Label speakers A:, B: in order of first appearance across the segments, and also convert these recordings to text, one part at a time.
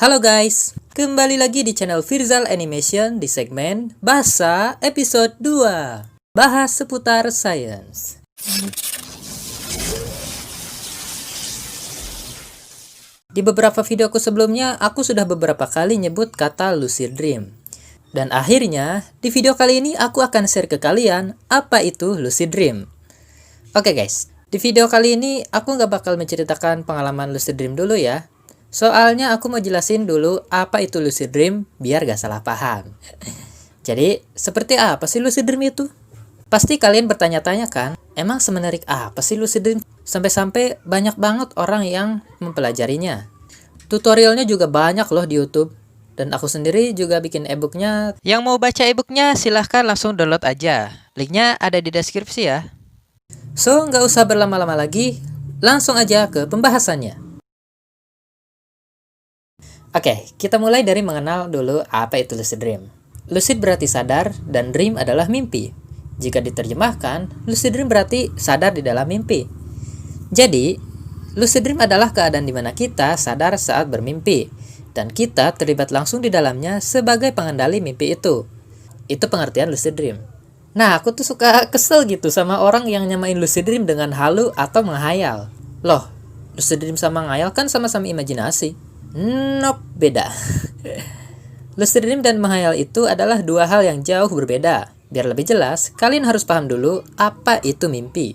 A: Halo guys, kembali lagi di channel Firzal Animation di segmen Bahasa episode 2. Bahas seputar sains. Di beberapa videoku sebelumnya, aku sudah beberapa kali nyebut kata lucid dream. Dan akhirnya, di video kali ini aku akan share ke kalian apa itu lucid dream. Oke guys, di video kali ini aku nggak bakal menceritakan pengalaman lucid dream dulu ya. Soalnya aku mau jelasin dulu apa itu lucid dream biar gak salah paham. Jadi, seperti apa sih lucid dream itu? Pasti kalian bertanya-tanya kan, emang semenarik apa sih lucid dream? Sampai-sampai banyak banget orang yang mempelajarinya. Tutorialnya juga banyak loh di YouTube. Dan aku sendiri juga bikin e-booknya. Yang mau baca e-booknya silahkan langsung download aja. Linknya ada di deskripsi ya. So, nggak usah berlama-lama lagi, langsung aja ke pembahasannya. Oke, kita mulai dari mengenal dulu apa itu lucid dream. Lucid berarti sadar, dan dream adalah mimpi. Jika diterjemahkan, lucid dream berarti sadar di dalam mimpi. Jadi, lucid dream adalah keadaan di mana kita sadar saat bermimpi, dan kita terlibat langsung di dalamnya sebagai pengendali mimpi itu. Itu pengertian lucid dream. Nah, aku tuh suka kesel gitu sama orang yang nyamain lucid dream dengan halu atau menghayal. Loh, lucid dream sama menghayal kan sama-sama imajinasi. Nope, beda. Lucid dream dan menghayal itu adalah dua hal yang jauh berbeda. Biar lebih jelas, kalian harus paham dulu apa itu mimpi.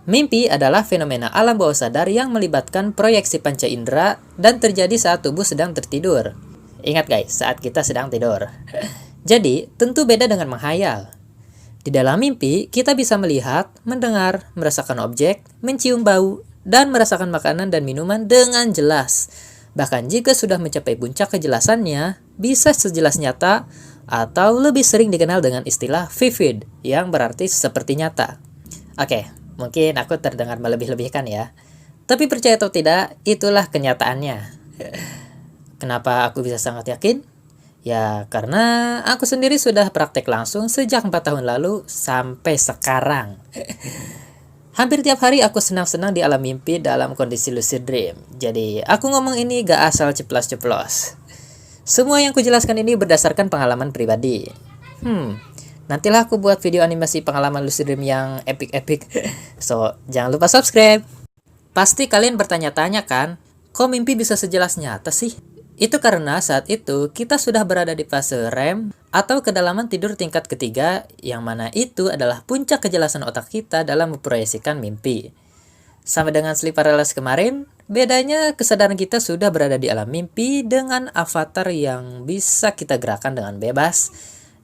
A: Mimpi adalah fenomena alam bawah sadar yang melibatkan proyeksi panca indera dan terjadi saat tubuh sedang tertidur. Ingat guys, saat kita sedang tidur. Jadi, tentu beda dengan menghayal. Di dalam mimpi, kita bisa melihat, mendengar, merasakan objek, mencium bau, dan merasakan makanan dan minuman dengan jelas. Bahkan jika sudah mencapai puncak kejelasannya, bisa sejelas nyata atau lebih sering dikenal dengan istilah vivid, yang berarti seperti nyata. Oke, mungkin aku terdengar melebih-lebihkan ya. Tapi percaya atau tidak, itulah kenyataannya. Kenapa aku bisa sangat yakin? Ya, karena aku sendiri sudah praktek langsung sejak 4 tahun lalu sampai sekarang. Hampir tiap hari aku senang-senang di alam mimpi dalam kondisi lucid dream. Jadi, aku ngomong ini gak asal ceplos-ceplos. Semua yang kujelaskan ini berdasarkan pengalaman pribadi. Nantilah aku buat video animasi pengalaman lucid dream yang epic-epic. So, jangan lupa subscribe. Pasti kalian bertanya-tanya kan, kok mimpi bisa sejelas nyata sih? Itu karena saat itu kita sudah berada di fase REM atau kedalaman tidur tingkat ketiga, yang mana itu adalah puncak kejelasan otak kita dalam memproyeksikan mimpi. Sama dengan sleep paralysis kemarin, bedanya kesadaran kita sudah berada di alam mimpi dengan avatar yang bisa kita gerakkan dengan bebas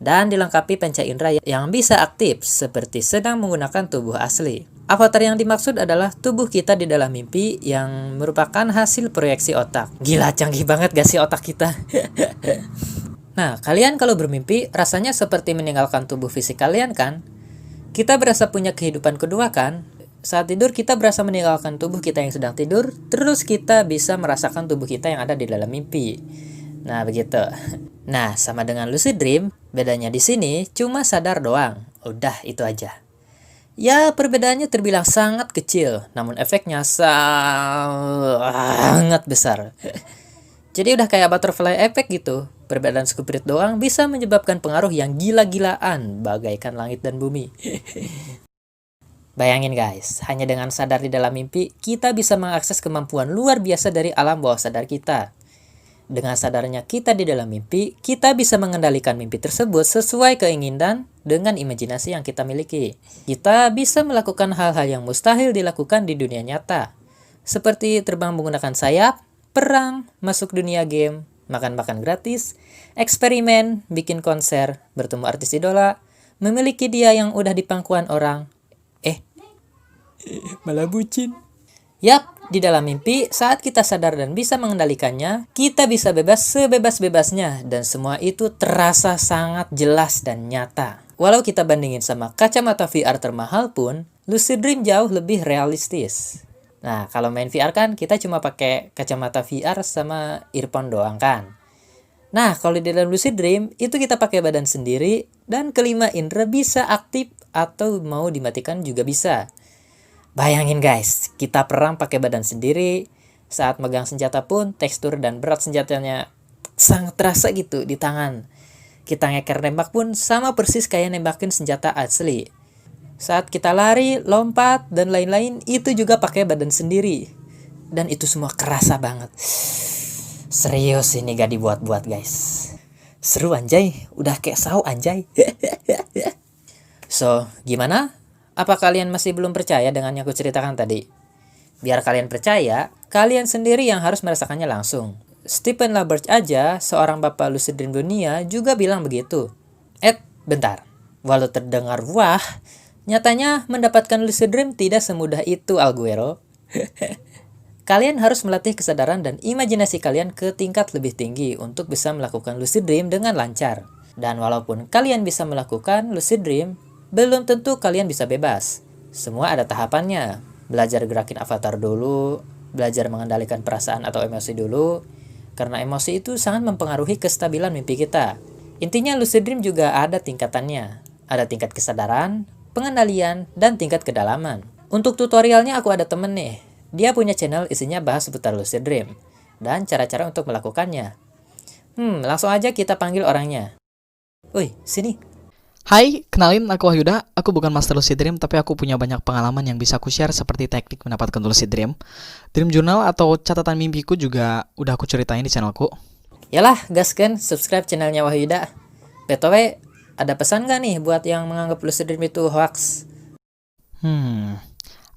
A: dan dilengkapi panca indera yang bisa aktif seperti sedang menggunakan tubuh asli. Avatar yang dimaksud adalah tubuh kita di dalam mimpi yang merupakan hasil proyeksi otak. Gila, canggih banget gak sih otak kita? Nah, kalian kalau bermimpi rasanya seperti meninggalkan tubuh fisik kalian kan? Kita berasa punya kehidupan kedua kan? Saat tidur kita berasa meninggalkan tubuh kita yang sedang tidur, terus kita bisa merasakan tubuh kita yang ada di dalam mimpi. Nah, begitu. Nah, sama dengan lucid dream, bedanya di sini cuma sadar doang. Udah, itu aja. Ya, perbedaannya terbilang sangat kecil, namun efeknya sangat besar. Jadi udah kayak butterfly effect gitu. Perbedaan spirit doang bisa menyebabkan pengaruh yang gila-gilaan, bagaikan langit dan bumi. Bayangin guys, hanya dengan sadar di dalam mimpi, kita bisa mengakses kemampuan luar biasa dari alam bawah sadar kita. Dengan sadarnya kita di dalam mimpi, kita bisa mengendalikan mimpi tersebut sesuai keinginan dengan imajinasi yang kita miliki. Kita bisa melakukan hal-hal yang mustahil dilakukan di dunia nyata, seperti terbang menggunakan sayap, perang, masuk dunia game, makan-makan gratis, eksperimen, bikin konser, bertemu artis idola, memiliki dia yang udah di pangkuan orang. Malah bucin. Yap, di dalam mimpi, saat kita sadar dan bisa mengendalikannya, kita bisa bebas sebebas-bebasnya, dan semua itu terasa sangat jelas dan nyata. Walau kita bandingin sama kacamata VR termahal pun, lucid dream jauh lebih realistis. Nah, kalau main VR kan, kita cuma pakai kacamata VR sama earphone doang kan. Nah, kalau di dalam lucid dream, itu kita pakai badan sendiri, dan kelima indera bisa aktif atau mau dimatikan juga bisa. Bayangin guys, kita perang pakai badan sendiri, Saat megang senjata pun, tekstur dan berat senjatanya sangat terasa gitu di tangan. Kita ngeker nembak pun sama persis kayak nembakin senjata asli. Saat kita lari, lompat, dan lain-lain, itu juga pakai badan sendiri. Dan itu semua kerasa banget. Serius ini gak dibuat-buat guys. Seru anjay, udah kayak saw anjay. So, gimana? Apa kalian masih belum percaya dengan yang aku ceritakan tadi? Biar kalian percaya, kalian sendiri yang harus merasakannya langsung. Stephen LaBerge aja, seorang bapak lucid dream dunia, juga bilang begitu. Bentar. Walau terdengar wah, nyatanya mendapatkan lucid dream tidak semudah itu, Alguero. Kalian harus melatih kesadaran dan imajinasi kalian ke tingkat lebih tinggi untuk bisa melakukan lucid dream dengan lancar. Dan walaupun kalian bisa melakukan lucid dream, belum tentu kalian bisa bebas. Semua ada tahapannya. Belajar gerakin avatar dulu, belajar mengendalikan perasaan atau emosi dulu, karena emosi itu sangat mempengaruhi kestabilan mimpi kita. Intinya lucid dream juga ada tingkatannya. Ada tingkat kesadaran, pengendalian, dan tingkat kedalaman. Untuk tutorialnya aku ada temen nih. Dia punya channel isinya bahas seputar lucid dream dan cara-cara untuk melakukannya. Langsung aja kita panggil orangnya. Woi, sini.
B: Hai, kenalin aku Wahyuda. Aku bukan master lucid dream, tapi aku punya banyak pengalaman yang bisa aku share seperti teknik mendapatkan lucid dream. Dream journal atau catatan mimpiku juga udah aku ceritain di channelku.
A: Yalah, gaskan subscribe channelnya Wahyuda. BTW, ada pesan gak nih buat yang menganggap lucid dream itu hoax?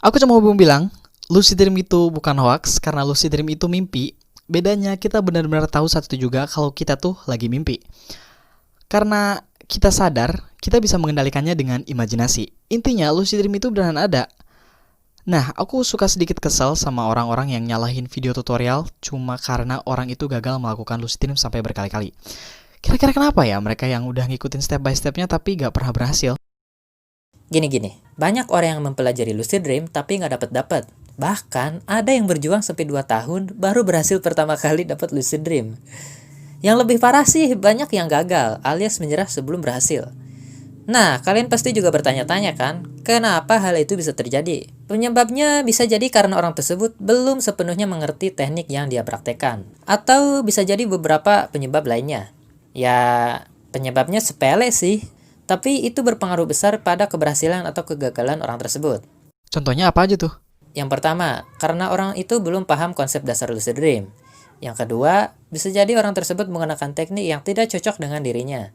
B: Aku cuma mau bilang, lucid dream itu bukan hoax karena lucid dream itu mimpi. Bedanya kita benar-benar tahu saat itu juga kalau kita tuh lagi mimpi. Karena kita sadar, kita bisa mengendalikannya dengan imajinasi. Intinya lucid dream itu beneran ada. Nah, aku suka sedikit kesel sama orang-orang yang nyalahin video tutorial cuma karena orang itu gagal melakukan lucid dream sampai berkali-kali. Kira-kira kenapa ya mereka yang udah ngikutin step by stepnya tapi gak pernah berhasil?
A: Gini, banyak orang yang mempelajari lucid dream tapi gak dapet-dapet. Bahkan ada yang berjuang sampai 2 tahun baru berhasil pertama kali dapat lucid dream. Yang lebih parah sih banyak yang gagal alias menyerah sebelum berhasil. Nah, kalian pasti juga bertanya-tanya kan, kenapa hal itu bisa terjadi? Penyebabnya bisa jadi karena orang tersebut belum sepenuhnya mengerti teknik yang dia praktekkan. Atau bisa jadi beberapa penyebab lainnya. Ya, penyebabnya sepele sih, tapi itu berpengaruh besar pada keberhasilan atau kegagalan orang tersebut.
B: Contohnya apa aja tuh?
A: Yang pertama, karena orang itu belum paham konsep dasar lucid dream. Yang kedua, bisa jadi orang tersebut menggunakan teknik yang tidak cocok dengan dirinya.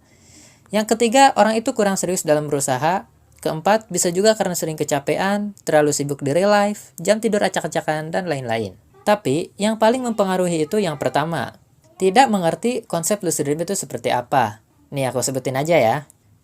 A: Yang ketiga, orang itu kurang serius dalam berusaha. Keempat, bisa juga karena sering kecapean, terlalu sibuk di real life, jam tidur acak-acakan, dan lain-lain. Tapi, yang paling mempengaruhi itu yang pertama, tidak mengerti konsep lucid dream itu seperti apa. Nih aku sebutin aja ya.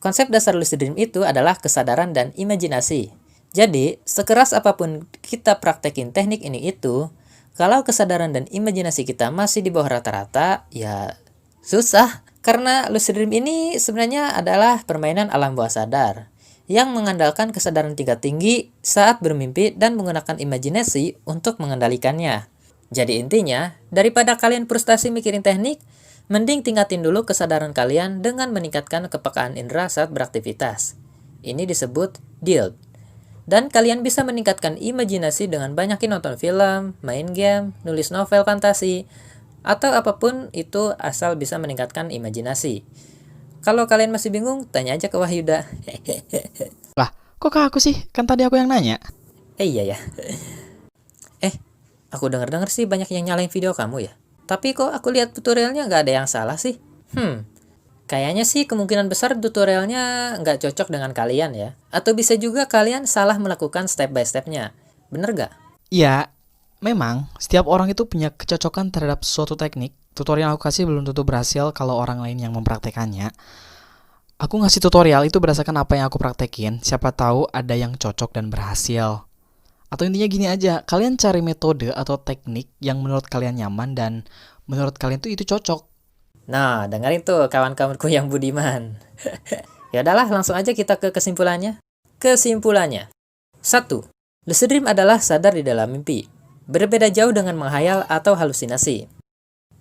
A: Konsep dasar lucid dream itu adalah kesadaran dan imajinasi. Jadi, sekeras apapun kita praktekin teknik ini itu, kalau kesadaran dan imajinasi kita masih di bawah rata-rata, ya susah. Karena lucid dream ini sebenarnya adalah permainan alam bawah sadar yang mengandalkan kesadaran tingkat tinggi saat bermimpi dan menggunakan imajinasi untuk mengendalikannya. Jadi intinya, daripada kalian frustasi mikirin teknik, mending tingkatin dulu kesadaran kalian dengan meningkatkan kepekaan indera saat beraktivitas. Ini disebut DILD. Dan kalian bisa meningkatkan imajinasi dengan banyakin nonton film, main game, nulis novel fantasi, atau apapun itu asal bisa meningkatkan imajinasi. Kalau kalian masih bingung, tanya aja ke Wahyuda.
B: Lah, kok ke aku sih? Kan tadi aku yang nanya.
A: Iya ya. Aku dengar-dengar sih banyak yang nyalain video kamu ya. Tapi kok aku lihat tutorialnya nggak ada yang salah sih? Kayaknya sih kemungkinan besar tutorialnya nggak cocok dengan kalian ya. Atau bisa juga kalian salah melakukan step by stepnya. Bener nggak?
B: Ya, memang setiap orang itu punya kecocokan terhadap suatu teknik. Tutorial yang aku kasih belum tentu berhasil kalau orang lain yang mempraktekannya. Aku ngasih tutorial itu berdasarkan apa yang aku praktekin. Siapa tahu ada yang cocok dan berhasil. Atau intinya gini aja, kalian cari metode atau teknik yang menurut kalian nyaman dan menurut kalian tuh itu cocok.
A: Nah, dengerin tuh kawan-kawanku yang budiman. Ya udahlah, langsung aja kita ke kesimpulannya. Kesimpulannya. 1. Lucid dream adalah sadar di dalam mimpi. Berbeda jauh dengan menghayal atau halusinasi.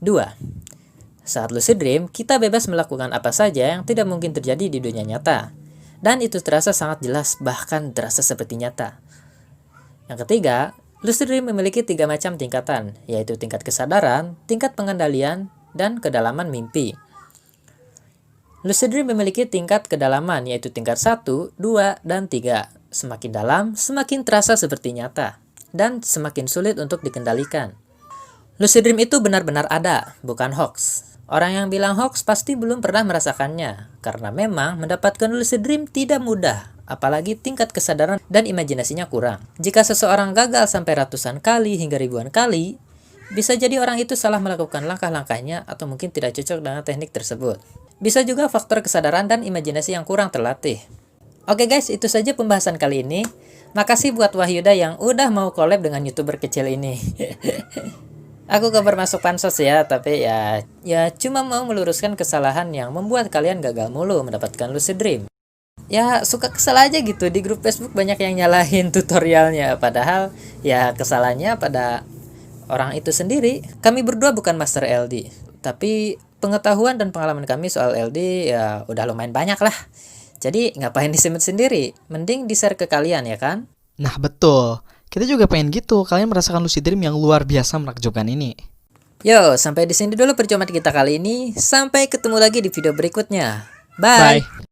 A: 2. Saat lucid dream, kita bebas melakukan apa saja yang tidak mungkin terjadi di dunia nyata. Dan itu terasa sangat jelas, bahkan terasa seperti nyata. Yang ketiga, Lucid Dream memiliki 3 macam tingkatan, yaitu tingkat kesadaran, tingkat pengendalian, dan kedalaman mimpi. Lucid Dream memiliki tingkat kedalaman, yaitu tingkat 1, 2, dan 3. Semakin dalam, semakin terasa seperti nyata, dan semakin sulit untuk dikendalikan. Lucid Dream itu benar-benar ada, bukan hoax. Orang yang bilang hoax pasti belum pernah merasakannya, karena memang mendapatkan lucid dream tidak mudah, apalagi tingkat kesadaran dan imajinasinya kurang. Jika seseorang gagal sampai ratusan kali hingga ribuan kali, bisa jadi orang itu salah melakukan langkah-langkahnya atau mungkin tidak cocok dengan teknik tersebut. Bisa juga faktor kesadaran dan imajinasi yang kurang terlatih. Oke guys, itu saja pembahasan kali ini. Makasih buat Wahyuda yang udah mau collab dengan YouTuber kecil ini. Aku gak bermasuk pansos ya, tapi ya cuma mau meluruskan kesalahan yang membuat kalian gagal mulu mendapatkan lucid dream. Ya suka kesal aja gitu, di grup Facebook banyak yang nyalahin tutorialnya, padahal ya kesalahannya pada orang itu sendiri. Kami berdua bukan master LD, tapi pengetahuan dan pengalaman kami soal LD ya udah lumayan banyak lah. Jadi ngapain disimpan sendiri, mending di-share ke kalian ya kan?
B: Nah betul, kita juga pengen gitu kalian merasakan lucid dream yang luar biasa menakjubkan ini.
A: Yo, sampai di sini dulu perjumpaan kita kali ini. Sampai ketemu lagi di video berikutnya. Bye.
B: Bye.